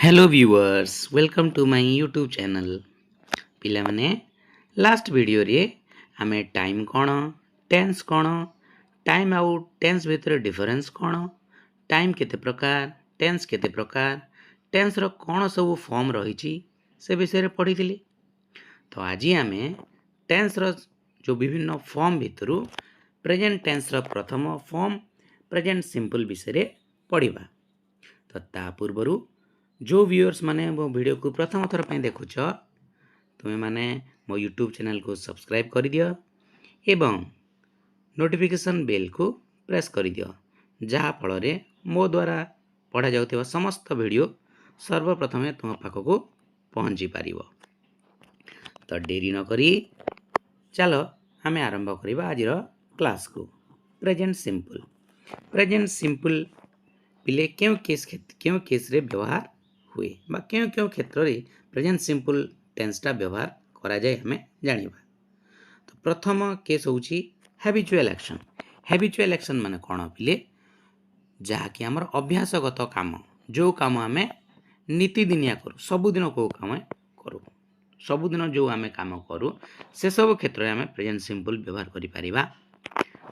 Hello viewers welcome to my YouTube channel पिला माने last video रे आमे टाइम कोन टेंस कोन टाइम आउट टेंस भितर डिफरेंस कोन टाइम केते प्रकार टेंस रो कोन सब फॉर्म रही छी से विषय रे पढिथिली। तो आज आमे टेंस रो जो विभिन्न फॉर्म भितरु प्रेजेंट टेंस रो प्रथम फॉर्म प्रेजेंट सिंपल विषय रे पढिबा। तो ता पूर्वरु जो व्यूअर्स माने मो वीडियो को प्रथम थर पे देखुछ तुम्हें माने मो यूट्यूब चैनल को सब्सक्राइब कर दियो एवं नोटिफिकेशन बेल को प्रेस कर दियो जहा फल रे मो द्वारा पढ़ा जाउथिबा समस्त वीडियो सर्वप्रथमे तुम पाखक पहुँची पारिबो। तो देरी न करी चलो आमे आरंभ करिबा आज क्लास को। प्रेजेंट सिंपल पिले क्यों केस रे व्यवहार हुए बा क्यों क्षेत्र रे प्रेजेंट सिंपल टेंस टा व्यवहार करा जाय हमें जानिबा। तो प्रथम केस होउची हैबिचुअल एक्शन माने कोन पिले जहा कि हमर अभ्यासगत काम जो काम हमें नीतिदिनिया करू सबुदिन को काम करू सबुदिन जो आमे काम करू से सब क्षेत्र रे हमें प्रेजेंट सिंपल व्यवहार करि परिबा।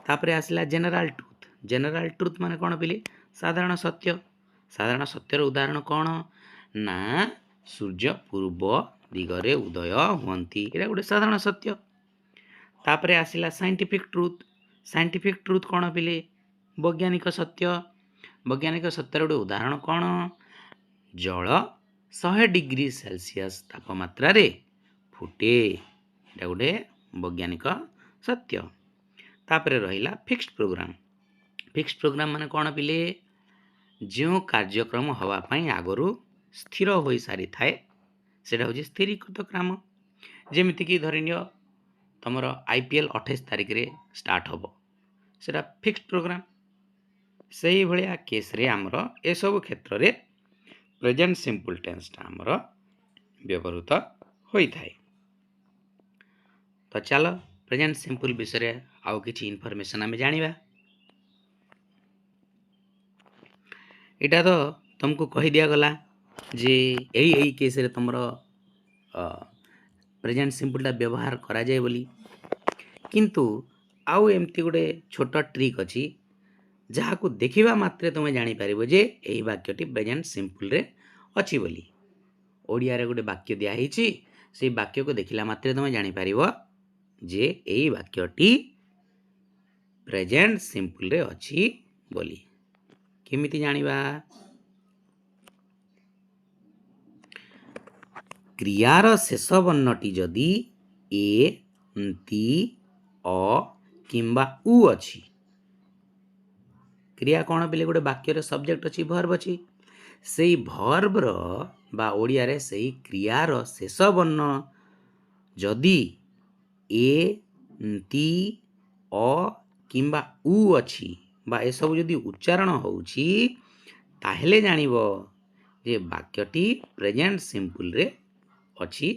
तापरे आसला जनरल ट्रुथ माने कोन पिले साधारण सत्यर उदाहरण कौन ना सूर्य पूर्व दिगरे उदय हुंती एटा गोटे साधारण सत्य। तापरे आसिला साइंटिफिक ट्रुथ कौन पिले वैज्ञानिक सत्यर गोटे उदाहरण कौन जल 100 डिग्री सेल्सियस तापमात्रा रे फुटे एटा गोटे वैज्ञानिक सत्य। तापरे रहिला फिक्स्ड प्रोग्राम माने कौन पिले जो कार्यक्रम हवा पाई आगरू स्थिर हो सारी थाए सेटा होची स्थिरीकृत क्रम। जेमिति कि धरिनियो तमरो आईपीएल 28 तारिख रे स्टार्ट होबो सेटा फिक्स्ड प्रोग्राम। सही भलिया केस रे हमरो ए सब क्षेत्र रे प्रेजेंट सिंपल टेंस टा हमरो व्यवहृत होई थाए। तो चलो प्रेजेंट सिंपल विषय रे आउ किछि इन्फॉर्मेशन हमें जानिबा। इटा तो तुमको कही दिया गला जे यही केस रे तुमरो प्रेजेंट सिंपल टा व्यवहार करा जाय बोली किंतु आउ एमती गोटे छोट ट्रिक अछि जहा को देखिबा मात्रे तुम जानि परिबो जे एही वाक्यटी प्रेजेंट सिंपल रे अछि बोली। ओडिया रे गोटे वाक्य दिया हिची से वाक्य को देखिला मात्रे तुम जानि परिबो जे एही वाक्यटी प्रेजेंट सिंपल रे अछि बोली। केमिति जानिबा क्रियार शेष वर्णटी जदि ए ती अ किंबा उ अछि क्रिया कौन बिले गोटे वाक्य रे सब्जेक्ट अछि वर्ब अछि सेही वर्ब रो बा ओडिया रे सेही क्रियार शेष वर्ण जदि ए ती अ किंबा उ अछि बा ए सब जदि उच्चारण होउछि ताहेले जानिबो जे वाक्यटी प्रेजेंट सिंपल रे अछि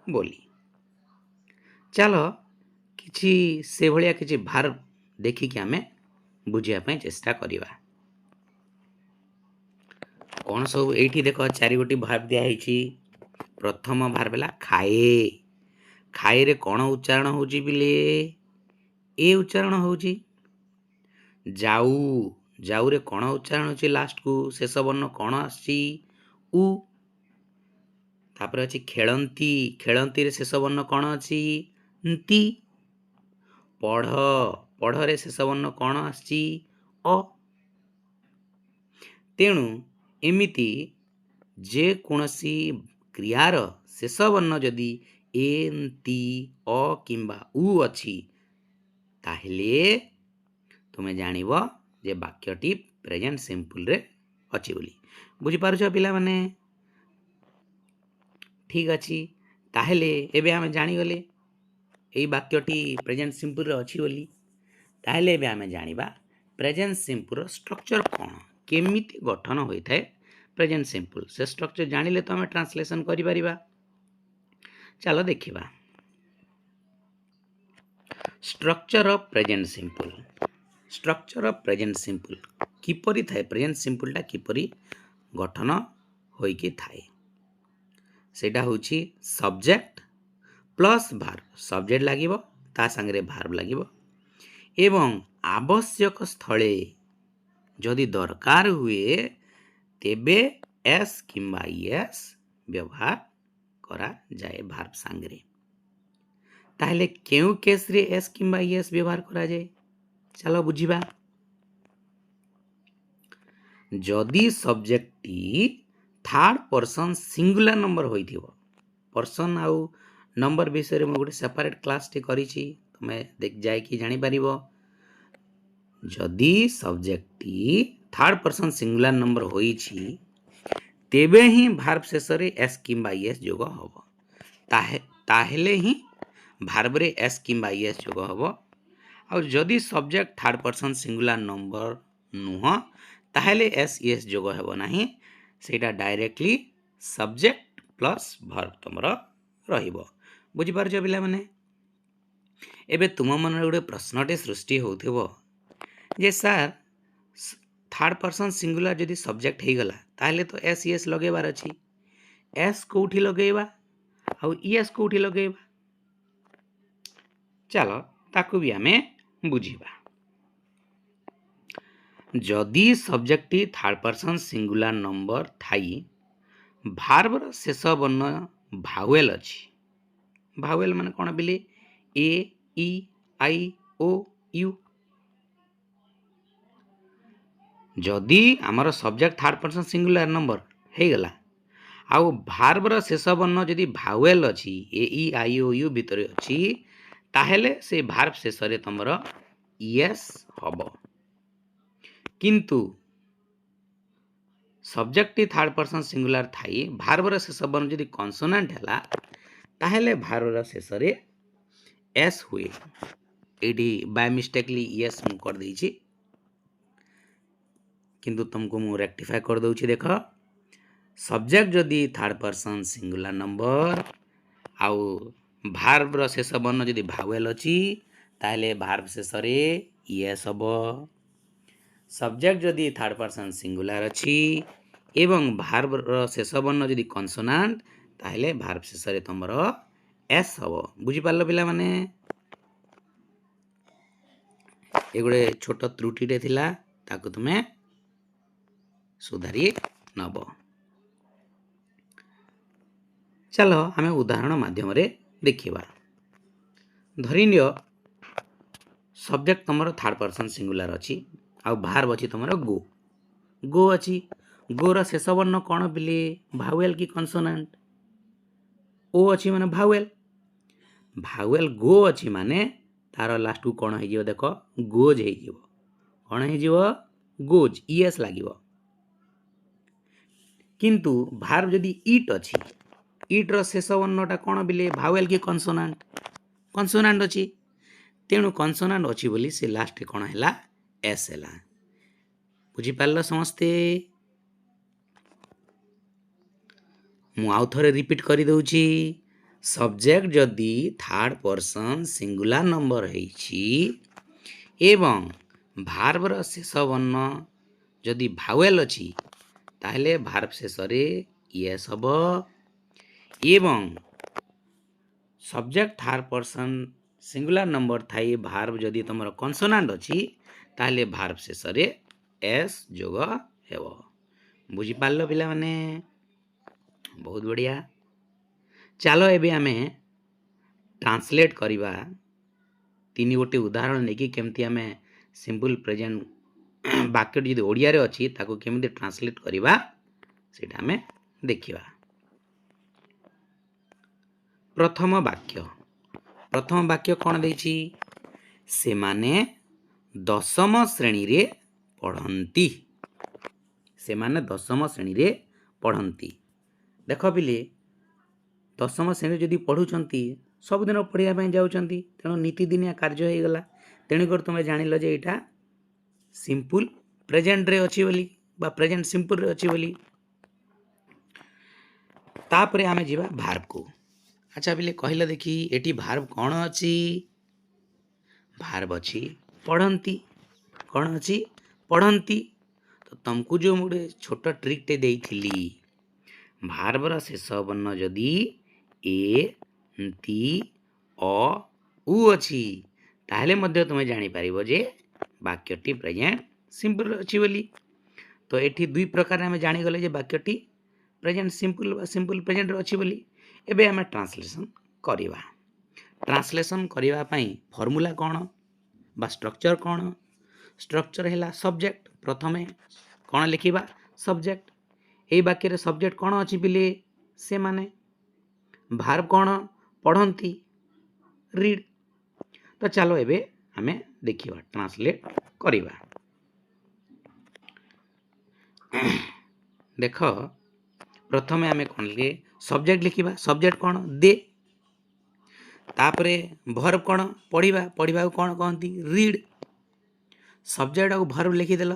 बोली। चलो किछि से भलिया किछि भार्ब देखि कि हमें बुझिया पय चेष्टा करिवा। कोन सब एठी देखो चारि गोटी भार्ब दिया हिची। प्रथम भार्ब हला खाए रे कोन उच्चारण होउची बिले ए उच्चारण होउची। जाऊ रे कोन उच्चारण होउची लास्ट को शेष वर्ण कोन आसी उ। तापर अछि खेलंती रे शेष वर्ण कोन अछि न्ति। पढ़ रे शेष वर्ण कोन आसी अ। तेणु एमिति जे कोनसी क्रियार शेष वर्ण जदि ए न्ति अ किंबा उ अछि ताहेले तुमे जानिबो जे वाक्यटी प्रेजेंट सिंपल रे अछि बोली। बुझि पारुछ पिला माने ठीक अछि ताहेले एबे हमें जानि गले एई वाक्यटी प्रेजेंट सिंपल रे अछि बोली। ताहेले एबे हमें जानिबा प्रेजेंट सिंपल रो स्ट्रक्चर कोन केमिति गठन होई थाए प्रेजेंट सिंपल से स्ट्रक्चर जानिले तो हमें ट्रांसलेशन करि परिबा। चलो देखिबा स्ट्रक्चर ऑफ प्रेजेंट सिंपल किपरि थाए प्रेजेंट सिंपल टा किपरि गठन होइकी थाए सेटा होची सब्जेक्ट प्लस भार्ब सब्जेक्ट लागिबो ता संगे भार्ब लागिबो एवं आवश्यक स्थले जदि दरकार हुए तेबे एस किंबा एस व्यवहार करा जाए भार्ब संगे ताहले केउ केस रे एस किंबा एस व्यवहार करा जाए चलो बुझिबा जदि सब्जेक्ट टी थर्ड पर्सन सिंगुलर नंबर होइथिबो पर्सन आउ नंबर विषय में गोटे सेपरेट क्लास टे करिछि तमे देख जाय कि जानि परिबो जदि सब्जेक्ट टी थर्ड पर्सन सिंगुलर नंबर होइछि तेबे ही भार्ब शेष रे एस किंबा एस जोग हबो ताहेले ही भार्ब रे एस किंबा एस जोग हबो आ जदि subject third person singular number नुह ताहेले एस एस जोग हेबो नाही सेटा डायरेक्टली सब्जेक्ट प्लस भार्ब तमरा रहिबो बुझि पारछ पिला माने एबे तुम मन गोटे प्रश्नटे सृष्टि होउथिबो जे सर थर्ड पर्सन सिंगुलर जदि सब्जेक्ट हे गला ताहले तो एस एस लगेबार अछि एस कोठी लगेबा आ एस कोठी लगेबा चलो ताकू भी हमें बुझिबा जदि सब्जेक्ट टी थर्ड पर्सन सिंगुलर नंबर थाई भार्ब र शेष वर्ण भावेल अछि भावेल माने कोन बिले ए ई आई ओ यू जदि आमर subject third person singular number हे गला आउ भार्ब र शेष वर्ण जदि भावेल अछि ए ई आई ओ यू भितरे अछि ताहेले से भार्ब शेष रे तमर यस हबो किंतु सब्जेक्ट टी थर्ड पर्सन सिंगुलर थाई भार्ब र शेष वर्ण जदि कॉन्सोनेंट हैला ताहेले भार्ब र शेष रे एस हुए एडी बाय मिस्टेकली यस मु कर देछि किंतु तुमको मु रेक्टिफाई कर दउछि देख सब्जेक्ट जदि थर्ड पर्सन सिंगुलर नंबर आउ भार्ब र शेष वर्ण जदि भावेल अछि ताहेले भार्ब शेष रे यस हबो सब्जेक्ट जदि थर्ड पर्सन सिंगुलर अछि एवं भार्ब र शेष वर्ण जदि कॉन्सोनेंट ताहेले भार्ब शेष रे तमरो एस हबो बुझि पारलो पिला माने एगुडे छोट त्रुटिटे थिला ताकू तुमे सुधारी नब चलो हमें उदाहरण माध्यम रे देखिबा धरिनियो सब्जेक्ट तमरो थर्ड पर्सन सिंगुलर अछि आ भार्ब अछि तमरो गो गो अछि गो र शेष वर्ण कोन बिले भावेल की कॉन्सोनेंट ओ अछि माने भावेल भावेल गो अछि माने तार लास्ट को कोन हे जिवो देखो गोज हे जिवो कोन हे जिवो गोज ईएस लागिवो किंतु भार्ब जदि इट अछि इट र शेष वर्णटा कोन बिले भावेल की कॉन्सोनेंट अछि तेणु कॉन्सोनेंट अछि बोली से लास्ट कोन हैला एस हैला बुझि पारलो समस्ते मु आउ थरे रिपीट करि दउछि सब्जेक्ट जदि थर्ड पर्सन सिंगुलर नंबर हेछि एवं भार्ब र शेष वर्ण जदि भावेल अछि ताहले भार्ब शेष रे यस हबो एवं subject third person singular number थाई भार्ब जदि तमर कॉन्सोनेंट अछि ताहले भार्ब शेष रे एस जोग हेबो बुझि पारलो पिला माने बहुत बढ़िया चलो एबे हमें ट्रांसलेट करिबा तीन गोटे उदाहरण नेकी केमती हमें सिंपल प्रेजेंट वाक्य जदि ओडिया रे अछि ताको केमती ट्रांसलेट करिबा सेटा हमें देखिबा प्रथम वाक्य कोन देछि से माने दशम श्रेणी रे पढ़ंती से माने दशम श्रेणी रे पढ़ंती देखो बिले दशम श्रेणी जदि पढ़ुचंती सब दिन पढ़िया ପାଇଁ जाउचंती तेणु नीतिदिनिया कार्य हे गला तेणु कर तुमे जानिलो जे एटा सिंपल प्रेजेंट रे अछि बोली बा प्रेजेंट सिंपल रे अछि बोली तापरे हमें जीवा भार्ब को अच्छा बिले कहिला देखी एटी भार्ब कोन अछि भार्ब अछि पढ़ंती कोन अछि पढ़ंती तो तुमको जो मुडे छोटा ट्रिक टे देइथिली ଭାର୍ବର ଶେଷ ବର୍ଣ୍ଣ ଯଦି ଏ ତି ଅ ଉ ଅଛି ତାହେଲେ ମଧ୍ୟ ତୁମେ ଜାଣିପାରିବ ଯେ ବାକ୍ୟଟି ପ୍ରେଜେଣ୍ଟ ସିମ୍ପଲ ଅଛି ବୋଲି। ତ ଏଠି ଦୁଇ ପ୍ରକାର ଆମେ ଜାଣିଗଲେ ଯେ ବାକ୍ୟଟି ପ୍ରେଜେଣ୍ଟ ସିମ୍ପଲ ବା ସିମ୍ପଲ ପ୍ରେଜେଣ୍ଟରେ ଅଛି ବୋଲି। ଏବେ ଆମେ ଟ୍ରାନ୍ସଲେସନ୍ କରିବା। ଟ୍ରାନ୍ସଲେସନ୍ କରିବା ପାଇଁ ଫର୍ମୁଲା କ'ଣ ବା ଷ୍ଟ୍ରକ୍ଚର କ'ଣ? ଷ୍ଟ୍ରକ୍ଚର ହେଲା ସବଜେକ୍ଟ। ପ୍ରଥମେ କ'ଣ ଲେଖିବା? ସବଜେକ୍ଟ। এই ବାକ୍ୟରେ ସବଜେକ୍ଟ କ'ଣ ଅଛି ପିଲେ? ସେମାନେ। ଭାର୍ବ କ'ଣ? ପଢ଼ନ୍ତି, ରିଡ୍। ତ ଚାଲ ଏବେ ଆମେ ଦେଖିବା, ଟ୍ରାନ୍ସଲେଟ୍ କରିବା। ଦେଖ, ପ୍ରଥମେ ଆମେ କ'ଣ ଲେ ସବଜେକ୍ଟ ଲେଖିବା। ସବଜେକ୍ଟ କ'ଣ? ଦେ। ତାପରେ ଭର୍ବ କ'ଣ? ପଢ଼ିବା। ପଢ଼ିବାକୁ କ'ଣ କହନ୍ତି? ରିଡ୍। ସବଜେକ୍ଟକୁ ଭର୍ବ ଲେଖିଦେଲ।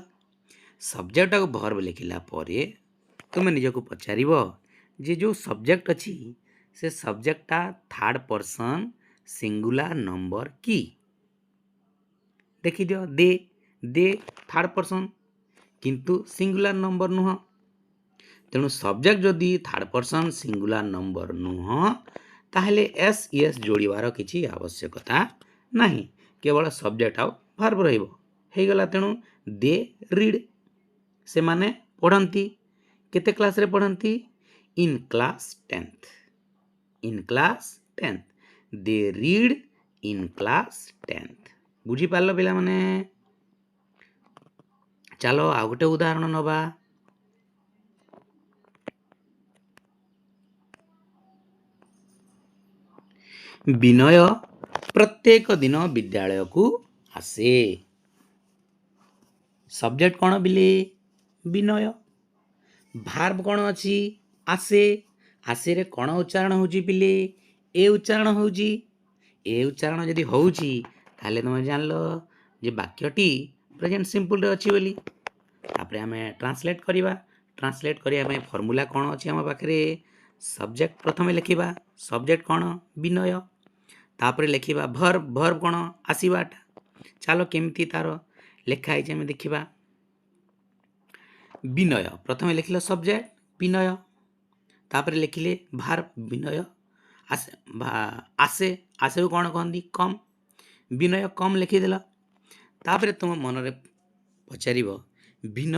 ସବଜେକ୍ଟକୁ ଭର୍ବ ଲେଖିଲା ପରେ ତୁମେ ନିଜକୁ ପଚାରିବ ଯେ ଯେଉଁ ସବଜେକ୍ଟ ଅଛି ସେ ସବଜେକ୍ଟଟା ଥାର୍ଡ ପର୍ସନ ସିଙ୍ଗୁଲାର ନମ୍ବର କି? ଦେଖିଦିଅ, ଦେ। ଦେ ଥାର୍ଡ ପର୍ସନ କିନ୍ତୁ ସିଙ୍ଗୁଲାର ନମ୍ବର ନୁହଁ। ତେଣୁ ସବଜେକ୍ଟ ଯଦି ଥାର୍ଡ ପର୍ସନ ସିଙ୍ଗୁଲାର ନମ୍ବର ନୁହଁ ତାହେଲେ ଏସ୍ ଇଏସ୍ ଯୋଡ଼ିବାର କିଛି ଆବଶ୍ୟକତା ନାହିଁ। କେବଳ ସବଜେକ୍ଟ ଆଉ ଭର୍ବ ରହିବ। ହେଇଗଲା। ତେଣୁ ଦେ ରିଡ୍। ସେମାନେ ପଢ଼ନ୍ତି। କେତେ କ୍ଲାସରେ ପଢ଼ନ୍ତି? In class 10th। In class 10th। They read in class 10th। ବୁଝିପାରିଲ ପିଲାମାନେ? ଚାଲ ଆଉ ଗୋଟେ ଉଦାହରଣ ନେବା। ବିନୟ ପ୍ରତ୍ୟେକ ଦିନ ବିଦ୍ୟାଳୟକୁ ଆସେ। ସବଜେକ୍ଟ କ'ଣ ବିଲେ? ବିନୟ। ଭାର୍ବ କ'ଣ ଅଛି? ଆସେ। ଆସେରେ କ'ଣ ଉଚ୍ଚାରଣ ହେଉଛି ପିଲେ? ଏ ଉଚ୍ଚାରଣ ହେଉଛି। ଏ ଉଚ୍ଚାରଣ ଯଦି ହେଉଛି ତାହେଲେ ତୁମେ ଜାଣିଲ ଯେ ବାକ୍ୟଟି ପ୍ରେଜେଣ୍ଟ ସିମ୍ପଲରେ ଅଛି ବୋଲି। ତାପରେ ଆମେ ଟ୍ରାନ୍ସଲେଟ୍ କରିବା। ଟ୍ରାନ୍ସଲେଟ୍ କରିବା ପାଇଁ ଫର୍ମୁଲା କ'ଣ ଅଛି ଆମ ପାଖରେ? ସବଜେକ୍ଟ ପ୍ରଥମେ ଲେଖିବା। ସବଜେକ୍ଟ କ'ଣ? ବିନୟ। ତାପରେ ଲେଖିବା ଭର୍ବ। ଭର୍ବ କ'ଣ? ଆସିବାଟା। ଚାଲ କେମିତି ତାର ଲେଖା ହେଇଛି ଆମେ ଦେଖିବା। ବିନୟ ପ୍ରଥମେ ଲେଖିଲ ସବଜେକ୍ଟ ବିନୟ, ତାପରେ ଲେଖିଲେ ଭାର୍ବ ବିନୟ। ଆସେ। ଆସେକୁ କ'ଣ କହନ୍ତି? କମ୍। ବିନୟ କମ୍ ଲେଖିଦେଲ। ତାପରେ ତୁମ ମନରେ ପଚାରିବ ବିନୟ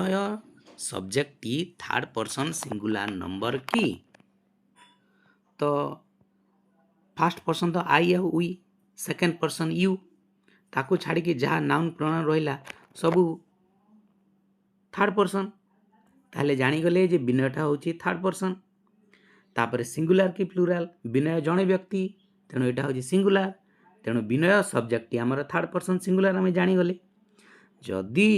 ସବଜେକ୍ଟଟି ଥାର୍ଡ ପର୍ସନ ସିଙ୍ଗୁଲାର ନମ୍ବର କି? ତ ଫାର୍ଷ୍ଟ ପର୍ସନ ତ ଆଇ ଆଉ ଉଇ, ସେକେଣ୍ଡ ପର୍ସନ ୟୁ, ତାକୁ ଛାଡ଼ିକି ଯାହା ନାଉନ୍ ପ୍ରୋନାଉନ୍ ରହିଲା ସବୁ ଥାର୍ଡ ପର୍ସନ। ତାହେଲେ ଜାଣିଗଲେ ଯେ ବିନୟଟା ହେଉଛି ଥାର୍ଡ ପର୍ସନ। ତାପରେ ସିଙ୍ଗୁଲାର କି ପ୍ଲୁରାଲ? ବିନୟ ଜଣେ ବ୍ୟକ୍ତି, ତେଣୁ ଏଇଟା ହେଉଛି ସିଙ୍ଗୁଲାର। ତେଣୁ ବିନୟ ସବଜେକ୍ଟଟି ଆମର ଥାର୍ଡ ପର୍ସନ ସିଙ୍ଗୁଲାର ଆମେ ଜାଣିଗଲେ। ଯଦି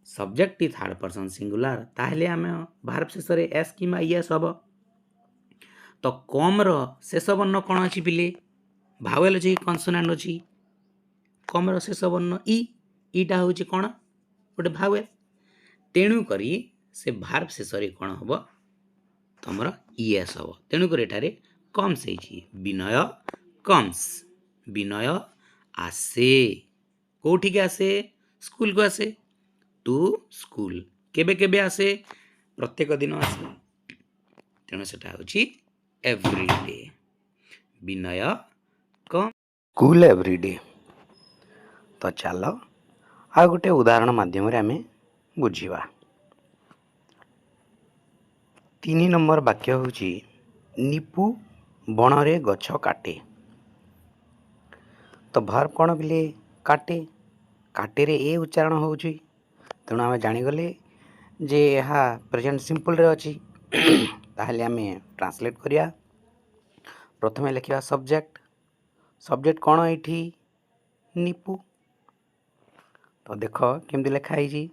ସବଜେକ୍ଟଟି ଥାର୍ଡ ପର୍ସନ ସିଙ୍ଗୁଲାର ତାହେଲେ ଆମେ ଭାର୍ବ ଶେଷରେ ଏସ୍ କିମ୍ବା ଇଏସ୍ ହେବ। ତ କମ୍ର ଶେଷ ବର୍ଣ୍ଣ କ'ଣ ଅଛି ପିଲେ? ଭାୱେଲ ଅଛି, କନସୋନାଣ୍ଟ ଅଛି। କମ୍ର ଶେଷ ବର୍ଣ୍ଣ ଇ। ଇଟା ହେଉଛି କ'ଣ? ଗୋଟେ ଭାୱେଲ। ତେଣୁକରି ସେ ଭାର୍ବ ଶେଷରେ କ'ଣ ହେବ? ତମର ଇଏସ୍ ହେବ। ତେଣୁକରି ଏଠାରେ କମ୍ସ ହେଇଛି। ବିନୟ କମ୍ସ। ବିନୟ ଆସେ। କୋଉଠିକି ଆସେ? ସ୍କୁଲକୁ ଆସେ। To school. କେବେ କେବେ ଆସେ? ପ୍ରତ୍ୟେକ ଦିନ ଆସେ। ତେଣୁ ସେଟା ହେଉଛି everyday. Binay come school everyday. ତ ଚାଲ ଆଉ ଗୋଟେ ଉଦାହରଣ ମାଧ୍ୟମରେ ଆମେ ବୁଝିବା। 3 ନମ୍ବର ବାକ୍ୟ ହେଉଛି ନିପୁ ବଣରେ ଗଛ କାଟେ। ତ ଭାର୍ବ କ'ଣ ବିଲେ? କାଟେ। କାଟେରେ ଏ ଉଚ୍ଚାରଣ ହେଉଛି। ତେଣୁ ଆମେ ଜାଣିଗଲେ ଯେ ଏହା ପ୍ରେଜେଣ୍ଟ ସିମ୍ପଲରେ ଅଛି। ତାହେଲେ ଆମେ ଟ୍ରାନ୍ସଲେଟ୍ କରିବା। ପ୍ରଥମେ ଲେଖିବା ସବଜେକ୍ଟ। ସବଜେକ୍ଟ କ'ଣ ଏଇଠି? ନିପୁ। ତ ଦେଖ କେମିତି ଲେଖା ହେଇଛି?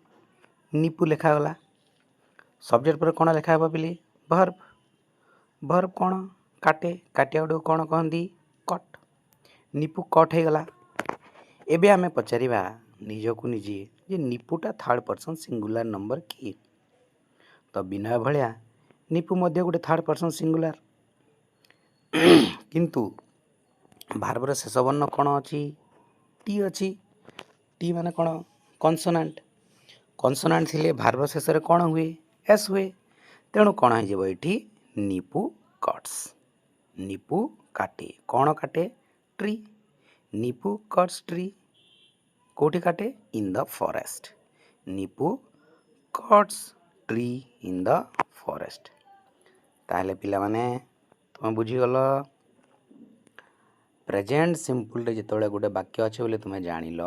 ନିପୁ ଲେଖାଗଲା। ସବଜେକ୍ଟ ପରେ କ'ଣ ଲେଖା ହେବ ପିଲେ? ଭର୍ବ। ଭର୍ବ କ'ଣ? କାଟେ। କାଟିବା ଗୁଡ଼ିକୁ କ'ଣ କହନ୍ତି? କଟ୍। ନିପୁ କଟ୍ ହେଇଗଲା। ଏବେ ଆମେ ପଚାରିବା ନିଜକୁ ନିଜେ ଯେ ନିପୁଟା ଥାର୍ଡ ପର୍ସନ ସିଙ୍ଗୁଲାର ନମ୍ବର କି? ତ ବିନୟ ଭଳିଆ ନିପୁ ମଧ୍ୟ ଗୋଟେ ଥାର୍ଡ ପର୍ସନ ସିଙ୍ଗୁଲାର। କିନ୍ତୁ ଭାର୍ବର ଶେଷ ବର୍ଣ୍ଣ କ'ଣ ଅଛି? ଟି ଅଛି। ଟି ମାନେ କ'ଣ? କନସୋନାଣ୍ଟ। କନସୋନାଣ୍ଟ ଥିଲେ ଭାର୍ବ ଶେଷରେ କ'ଣ ହୁଏ? ଏସ୍ ହୁଏ। ତେଣୁ କ'ଣ ହେଇଯିବ ଏଠି? ନିପୁ କଟ୍ସ, ନିପୁ କାଟେ, କ'ଣ କାଟେ? ଟ୍ରି। ନିପୁ କଟ୍ସ ଟ୍ରି, କେଉଁଠି କାଟେ? In the forest. Nipu cuts tree in the forest. ତାହେଲେ ପିଲାମାନେ ତୁମେ ବୁଝିଗଲ ପ୍ରେଜେଣ୍ଟ ସିମ୍ପଲରେ ଯେତେବେଳେ ଗୋଟେ ବାକ୍ୟ ଅଛି ବୋଲି ତୁମେ ଜାଣିଲ,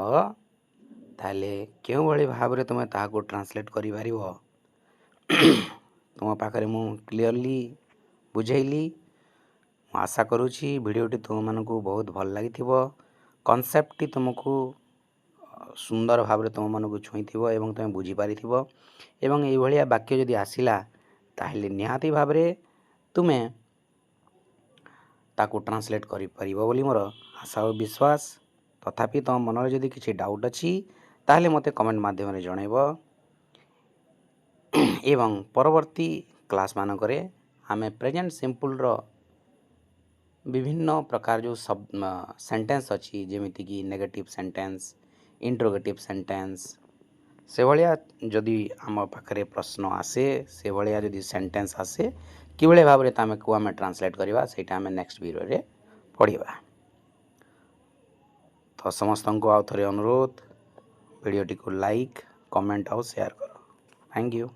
ତାହେଲେ କେଉଁଭଳି ଭାବରେ ତୁମେ ତାହାକୁ ଟ୍ରାନ୍ସଲେଟ୍ କରିପାରିବ ତୁମ ପାଖରେ ମୁଁ କ୍ଲିଅରଲି ବୁଝେଇଲି। ମୁଁ ଆଶା କରୁଛି ଭିଡ଼ିଓଟି ତୁମମାନଙ୍କୁ ବହୁତ ଭଲ ଲାଗିଥିବ, କନସେପ୍ଟଟି ତୁମକୁ ସୁନ୍ଦର ଭାବରେ ତୁମମାନଙ୍କୁ ଛୁଇଁଥିବ ଏବଂ ତୁମେ ବୁଝିପାରିଥିବ। ଏବଂ ଏଇଭଳିଆ ବାକ୍ୟ ଯଦି ଆସିଲା ତାହେଲେ ନିହାତି ଭାବରେ ତୁମେ ତାକୁ ଟ୍ରାନ୍ସଲେଟ୍ କରିପାରିବ ବୋଲି ମୋର ଆଶା ଓ ବିଶ୍ୱାସ। ତଥାପି ତୁମ ମନରେ ଯଦି କିଛି ଡାଉଟ୍ ଅଛି ତାହେଲେ ମୋତେ କମେଣ୍ଟ ମାଧ୍ୟମରେ ଜଣାଇବ ଏବଂ ପରବର୍ତ୍ତୀ କ୍ଲାସ୍ମାନଙ୍କରେ ଆମେ ପ୍ରେଜେଣ୍ଟ ସିମ୍ପଲର ବିଭିନ୍ନ ପ୍ରକାର ଯେଉଁ ସେଣ୍ଟେନ୍ସ ଅଛି, ଯେମିତିକି ନେଗେଟିଭ୍ ସେଣ୍ଟେନ୍ସ, ଇଣ୍ଟ୍ରୋଗେଟିଭ୍ ସେଣ୍ଟେନ୍ସ, ସେଭଳିଆ ଯଦି ଆମ ପାଖରେ ପ୍ରଶ୍ନ ଆସେ, ସେଭଳିଆ ଯଦି ସେଣ୍ଟେନ୍ସ ଆସେ, କିଭଳି ଭାବରେ ତାକୁ ଆମେ ଟ୍ରାନ୍ସଲେଟ୍ କରିବା ସେଇଟା ଆମେ ନେକ୍ସଟ ଭିଡ଼ିଓରେ ପଢ଼ିବା। ତ ସମସ୍ତଙ୍କୁ ଆଉ ଥରେ ଅନୁରୋଧ, ଭିଡ଼ିଓଟିକୁ ଲାଇକ୍, କମେଣ୍ଟ ଆଉ ସେୟାର କର। Thank you.